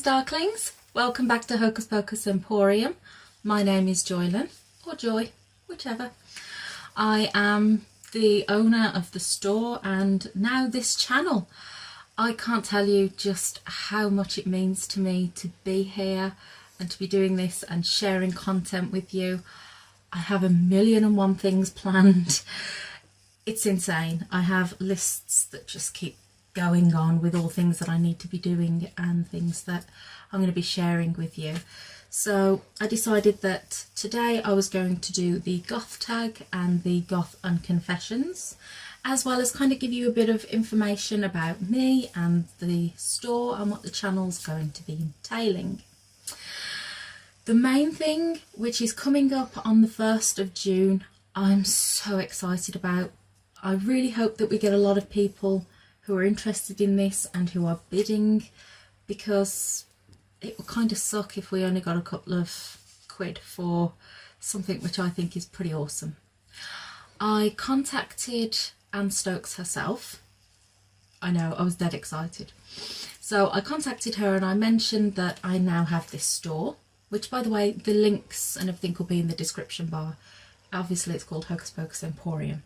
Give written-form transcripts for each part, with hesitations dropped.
Darklings, welcome back to Hocus Pocus Emporium. My name is Joylyn, or Joy, whichever. I am the owner of the store and now this channel. I can't tell you just how much it means to me to be here and to be doing this and sharing content with you. I have 1,000,001 things planned. It's insane. I have lists that just keep going on with all things that I need to be doing and things that I'm going to be sharing with you. So I decided that today I was going to do the Goth Tag and the Goth Unconfessions, as well as kind of give you a bit of information about me and the store and what the channel's going to be entailing. The main thing, which is coming up on the 1st of June, I'm so excited about. I really hope that we get a lot of people who are interested in this and who are bidding, because it will kind of suck if we only got a couple of quid for something which I think is pretty awesome. I contacted Anne Stokes herself. I know, I was dead excited. So I contacted her and I mentioned that I now have this store, which, by the way, the links and everything will be in the description bar. Obviously it's called Hocus Pocus Emporium.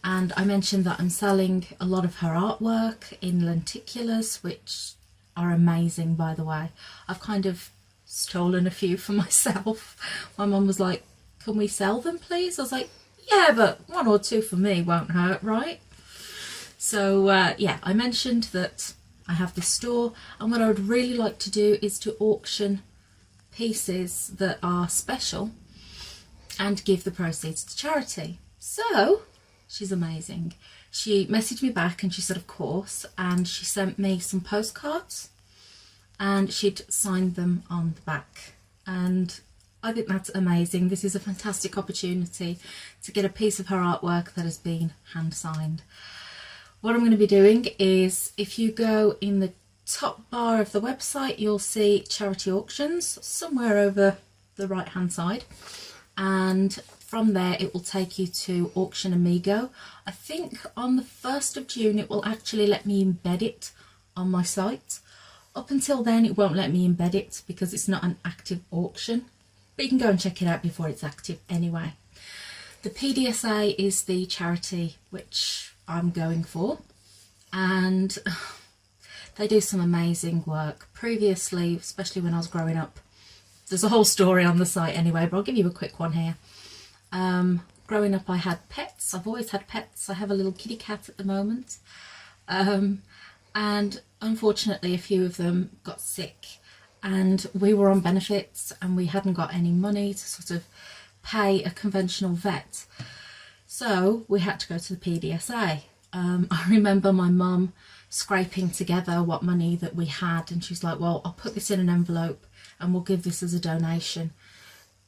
And I mentioned that I'm selling a lot of her artwork in lenticulars, which are amazing, by the way. I've kind of stolen a few for myself. My mum was like, can we sell them please? I was like, yeah, but 1 or 2 for me won't hurt, right? So yeah, I mentioned that I have this store, and what I would really like to do is to auction pieces that are special and give the proceeds to charity. So she's amazing. She messaged me back and she said of course, and she sent me some postcards and she'd signed them on the back, and I think that's amazing. This is a fantastic opportunity to get a piece of her artwork that has been hand signed. What I'm going to be doing is, if you go in the top bar of the website, you'll see charity auctions somewhere over the right hand side, and from there it will take you to Auction Amigo. I think on the 1st of June it will actually let me embed it on my site. Up until then it won't let me embed it because it's not an active auction, but you can go and check it out before it's active anyway. The PDSA is the charity which I'm going for, and they do some amazing work. Previously, especially when I was growing up, there's a whole story on the site anyway, but I'll give you a quick one here. Growing up I had pets. I've always had pets. I have a little kitty cat at the moment, and unfortunately a few of them got sick and we were on benefits and we hadn't got any money to sort of pay a conventional vet, so we had to go to the PDSA. I remember my mum scraping together what money that we had, and she's like, well, I'll put this in an envelope and we'll give this as a donation.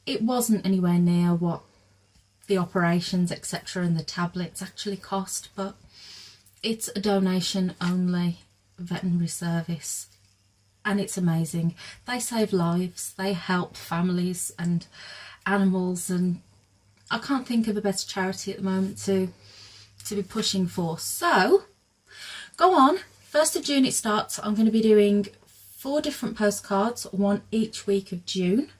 It wasn't anywhere near what the operations etc and the tablets actually cost, but it's a donation only veterinary service and it's amazing. They save lives, they help families and animals, and I can't think of a better charity at the moment to be pushing for. So go on, 1st of June it starts. I'm going to be doing 4 different postcards, 1 each week of June.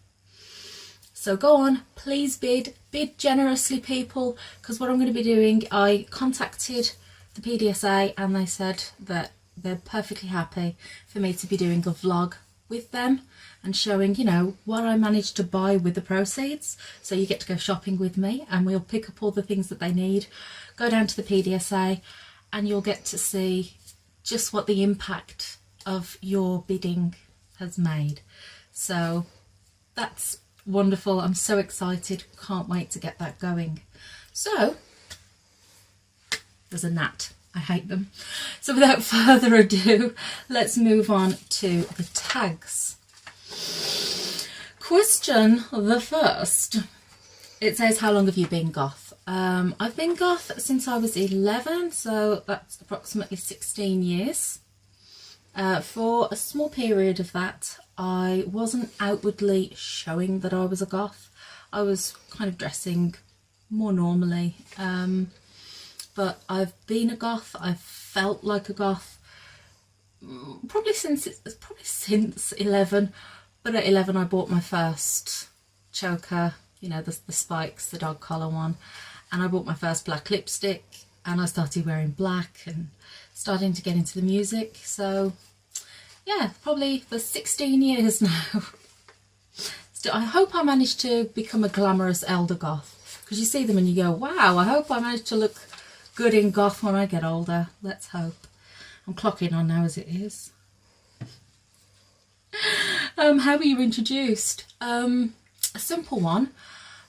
So go on, please bid generously people, because what I'm going to be doing, I contacted the PDSA and they said that they're perfectly happy for me to be doing a vlog with them and showing, you know, what I managed to buy with the proceeds. So you get to go shopping with me and we'll pick up all the things that they need, go down to the PDSA, and you'll get to see just what the impact of your bidding has made. So that's wonderful. I'm so excited, can't wait to get that going. So there's a gnat, I hate them. So without further ado, let's move on to the tags. Question the first. It says, how long have you been goth? I've been goth since I was 11, so that's approximately 16 years. For a small period of that, I wasn't outwardly showing that I was a goth. I was kind of dressing more normally, but I've been a goth. I've felt like a goth probably since 11, but at 11 I bought my first choker, you know, the spikes, the dog collar one, and I bought my first black lipstick, and I started wearing black and starting to get into the music. So yeah, probably for 16 years now. Still, I hope I managed to become a glamorous elder goth, because you see them and you go, wow, I hope I managed to look good in goth when I get older. Let's hope. I'm clocking on now as it is. How were you introduced? A simple one.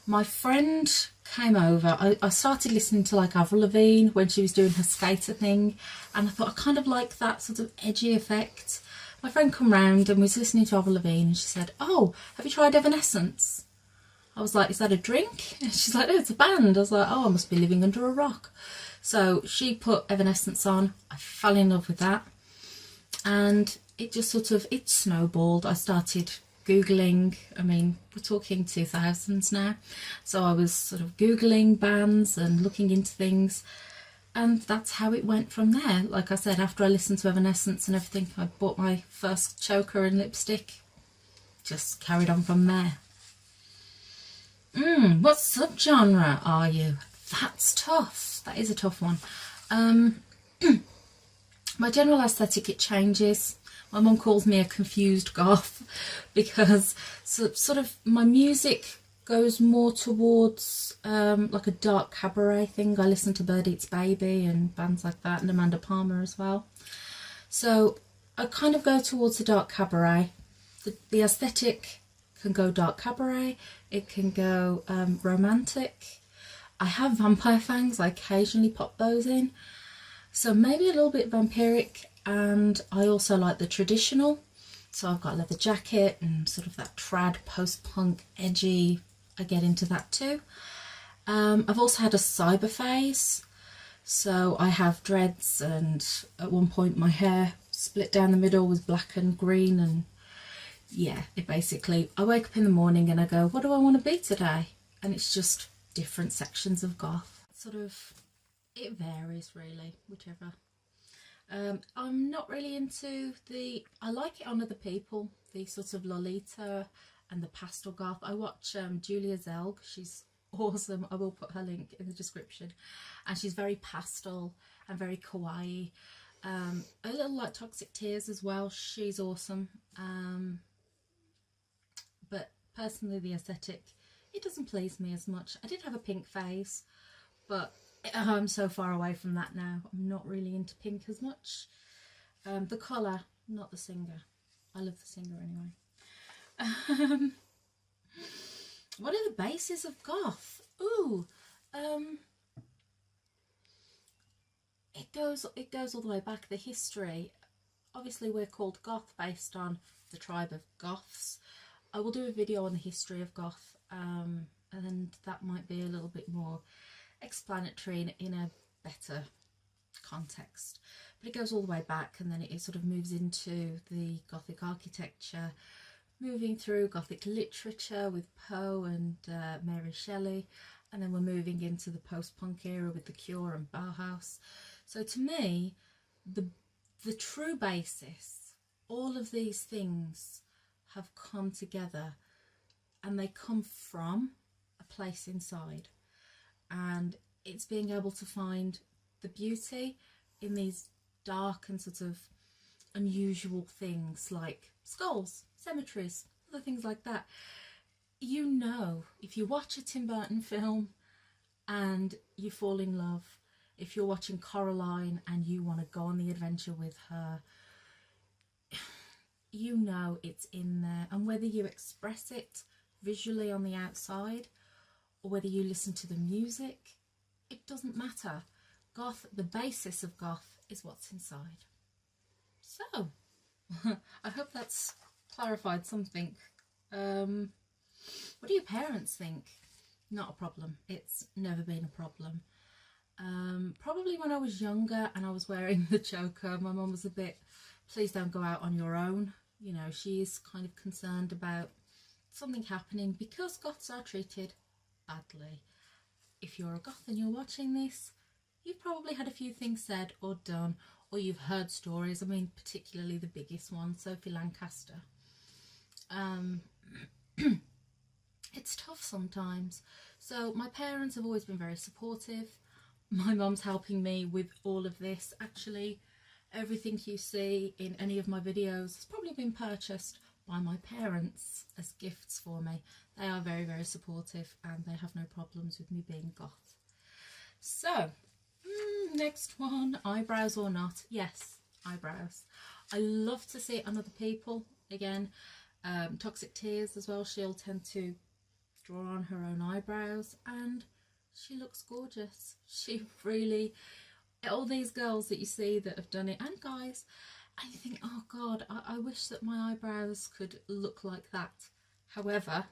My friend came over. I started listening to like Avril Lavigne when she was doing her skater thing, and I thought I kind of like that sort of edgy effect. My friend come round and was listening to Avril Lavigne, and she said, "Oh, have you tried Evanescence?" I was like, "Is that a drink?" And she's like, "No, it's a band." I was like, "Oh, I must be living under a rock." So she put Evanescence on. I fell in love with that, and it just sort of, it snowballed. I started Googling. I mean, we're talking 2000s now, so I was sort of Googling bands and looking into things, and that's how it went from there. Like I said, after I listened to Evanescence and everything, I bought my first choker and lipstick. Just carried on from there. What subgenre are you? That's tough. That is a tough one. My general aesthetic, it changes. My mum calls me a confused goth because sort of my music goes more towards like a dark cabaret thing. I listen to Birdeatsbaby and bands like that, and Amanda Palmer as well. So I kind of go towards the dark cabaret. The aesthetic can go dark cabaret, it can go romantic. I have vampire fangs, I occasionally pop those in. So maybe a little bit vampiric, and I also like the traditional. So I've got a leather jacket and sort of that trad post-punk edgy, I get into that too. I've also had a cyber phase. So I have dreads, and at one point my hair split down the middle was black and green, and yeah, it basically, I wake up in the morning and I go, what do I want to be today? And it's just different sections of goth. Sort of, it varies really, whichever. I'm not really into I like it on other people, the sort of Lolita and the pastel goth. I watch Julia Zelg, she's awesome. I will put her link in the description, and she's very pastel and very kawaii. A little like Toxic Tears as well, she's awesome. But personally, the aesthetic, it doesn't please me as much. I did have a pink phase, but I'm so far away from that now. I'm not really into pink as much. The colour, not the singer. I love the singer anyway. What are the bases of goth? Ooh, it goes all the way back. The history. Obviously, we're called goth based on the tribe of Goths. I will do a video on the history of goth, and that might be a little bit more explanatory in a better context. But it goes all the way back, and then it sort of moves into the Gothic architecture, moving through Gothic literature with Poe and Mary Shelley, and then we're moving into the post-punk era with The Cure and Bauhaus. So to me, the true basis, all of these things have come together, and they come from a place inside, and it's being able to find the beauty in these dark and sort of unusual things like skulls, cemeteries, other things like that. You know, if you watch a Tim Burton film and you fall in love, if you're watching Coraline and you want to go on the adventure with her, you know it's in there. And whether you express it visually on the outside or whether you listen to the music, it doesn't matter. Goth, the basis of goth is what's inside. So, I hope that's clarified something. What do your parents think? Not a problem. It's never been a problem. Probably when I was younger and I was wearing the choker, my mum was a bit, please don't go out on your own. You know, she is kind of concerned about something happening because goths are treated badly. If you're a goth and you're watching this, you've probably had a few things said or done, or you've heard stories. I mean, particularly the biggest one, Sophie Lancaster. It's tough sometimes. So my parents have always been very supportive. My mum's helping me with all of this. Actually, everything you see in any of my videos has probably been purchased by my parents as gifts for me. They are very, very supportive and they have no problems with me being goth. So, next one, eyebrows or not? Yes, eyebrows. I love to see it on other people. Again, Toxic Tears as well, she'll tend to draw on her own eyebrows and she looks gorgeous. She really, all these girls that you see that have done it, and guys, and you think, oh God, I wish that my eyebrows could look like that. However,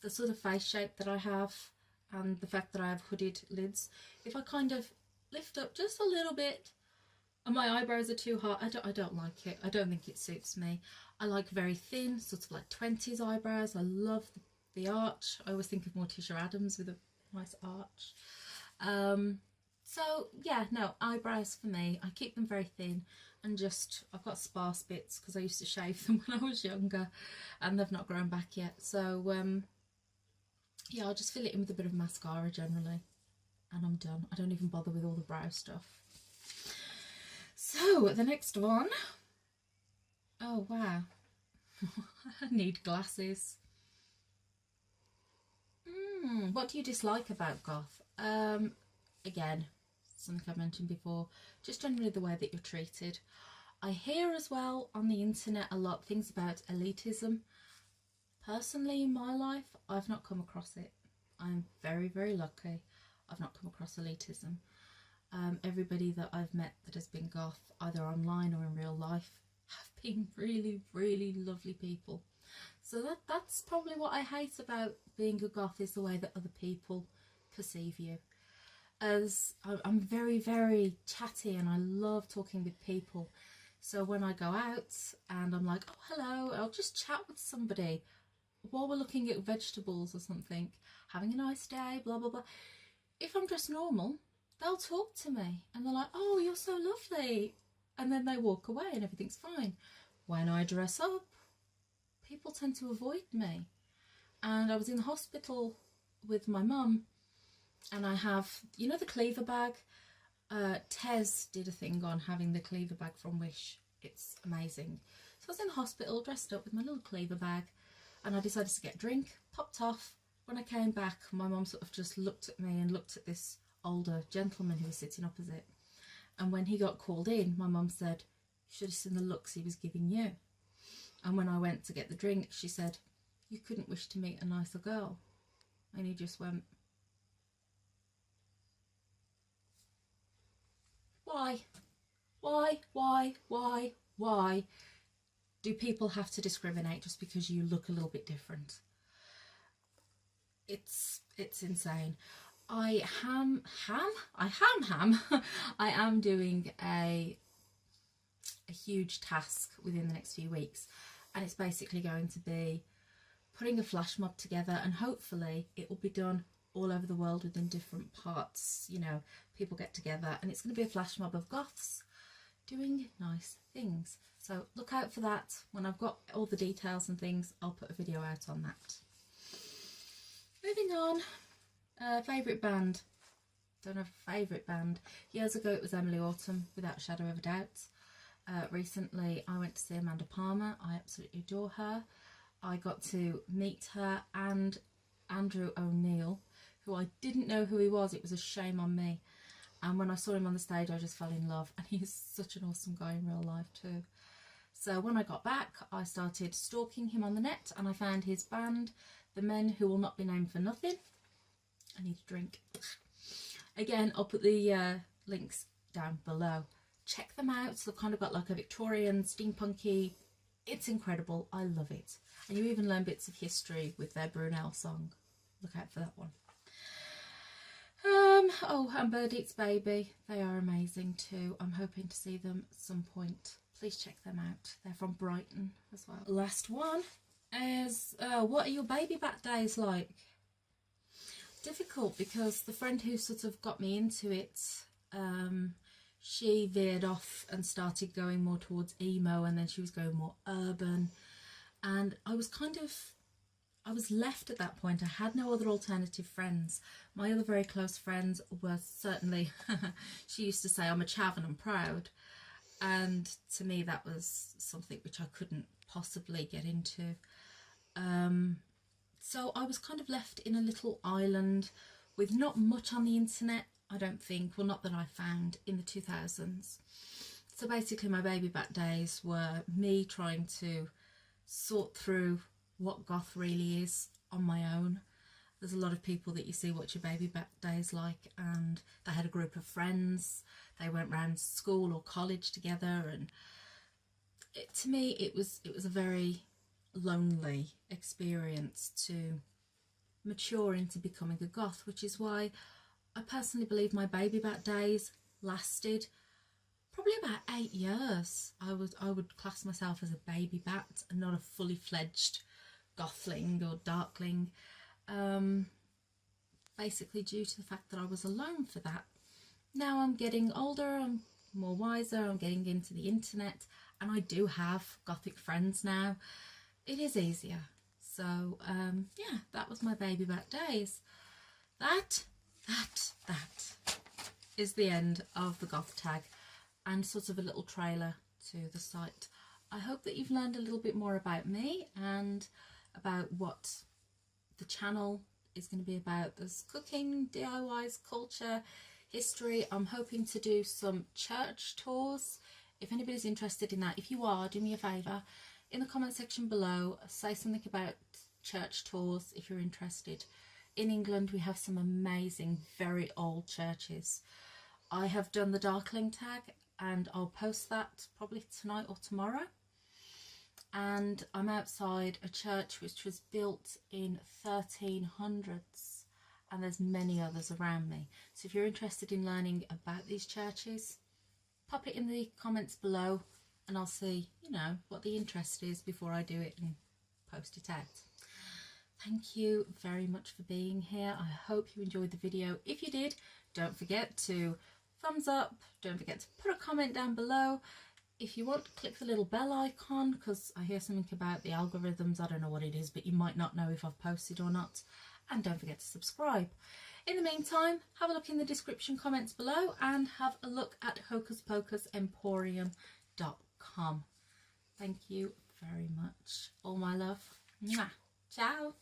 the sort of face shape that I have and the fact that I have hooded lids, if I kind of lift up just a little bit and my eyebrows are too high, I don't like it. I don't think it suits me. I like very thin, sort of like 20s eyebrows. I love the arch. I always think of Morticia Adams with a nice arch. So yeah, no, eyebrows for me, I keep them very thin and just, I've got sparse bits because I used to shave them when I was younger and they've not grown back yet. So yeah, I'll just fill it in with a bit of mascara generally and I'm done. I don't even bother with all the brow stuff. So the next one, oh wow, I need glasses. What do you dislike about goth? Again, something I've mentioned before, just generally the way that you're treated. I hear as well on the internet a lot things about elitism. Personally, in my life, I've not come across it. I'm very, very lucky. I've not come across elitism. Everybody that I've met that has been goth, either online or in real life, have been really, really lovely people. So that's probably what I hate about being a goth, is the way that other people perceive you. As I'm very, very chatty and I love talking with people. So when I go out and I'm like, oh hello, I'll just chat with somebody while we're looking at vegetables or something, having a nice day, blah blah blah. If I'm dressed normal, they'll talk to me and they're like, oh, you're so lovely, and then they walk away and everything's fine. When I dress up, people tend to avoid me. And I was in the hospital with my mum and I have, you know, the cleaver bag. Tez did a thing on having the cleaver bag from Wish. It's amazing. So I was in the hospital dressed up with my little cleaver bag and I decided to get a drink, popped off. When I came back, my mum sort of just looked at me and looked at this older gentleman who was sitting opposite. And when he got called in, my mum said, you should have seen the looks he was giving you. And when I went to get the drink, she said, you couldn't wish to meet a nicer girl. And he just went, why? Why do people have to discriminate just because you look a little bit different? It's insane. I am doing a huge task within the next few weeks, and it's basically going to be putting a flash mob together, and hopefully it will be done all over the world within different parts. You know, people get together and it's going to be a flash mob of goths doing nice things. So look out for that. When I've got all the details and things, I'll put a video out on that. Moving on, favourite band. Don't have a favourite band. Years ago it was Emily Autumn, without a shadow of a doubt. Recently I went to see Amanda Palmer. I absolutely adore her. I got to meet her and Andrew O'Neill, who I didn't know who he was. It was a shame on me. And when I saw him on the stage, I just fell in love. And he's such an awesome guy in real life too. So when I got back, I started stalking him on the net and I found his band, The Men Who Will Not Be Named for Nothing. I need a drink. Again, I'll put the links down below. Check them out. So they've kind of got like a Victorian, steampunky. It's incredible. I love it. And you even learn bits of history with their Brunel song. Look out for that one. Oh, and Birdeatsbaby. They are amazing too. I'm hoping to see them at some point. Please check them out. They're from Brighton as well. Last one is, what are your baby back days like? Difficult, because the friend who sort of got me into it she veered off and started going more towards emo, and then she was going more urban, and I was left at that point. I had no other alternative friends. My other very close friends were certainly, she used to say, I'm a chav and I'm proud. And to me, that was something which I couldn't possibly get into. So I was kind of left in a little island with not much on the internet, I don't think. Well, not that I found in the 2000s. So basically my baby back days were me trying to sort through what goth really is on my own. There's a lot of people that you see what your baby back days like, and they had a group of friends, they went round school or college together, and to me it was a very lonely experience to mature into becoming a goth, which is why I personally believe my baby back days lasted probably about 8 years. I would class myself as a baby bat and not a fully fledged gothling or darkling, basically due to the fact that I was alone for that. Now I'm getting older, I'm more wiser, I'm getting into the internet, and I do have gothic friends now. It is easier. So yeah, that was my baby back days. That is the end of the Goth Tag and sort of a little trailer to the site. I hope that you've learned a little bit more about me and about what the channel is going to be about. There's cooking, DIYs, culture, history. I'm hoping to do some church tours. If anybody's interested in that, if you are, do me a favour, in the comment section below, say something about church tours if you're interested. In England we have some amazing, very old churches. I have done the Darkling tag and I'll post that probably tonight or tomorrow. And I'm outside a church which was built in 1300s, and there's many others around me. So if you're interested in learning about these churches, pop it in the comments below and I'll see, you know, what the interest is before I do it and post it out. Thank you very much for being here. I hope you enjoyed the video. If you did, don't forget to thumbs up, don't forget to put a comment down below. If you want, click the little bell icon, because I hear something about the algorithms. I don't know what it is, but you might not know if I've posted or not. And don't forget to subscribe. In the meantime, have a look in the description comments below and have a look at hocuspocusemporrium.com. Thank you very much. All my love. Mwah. Ciao.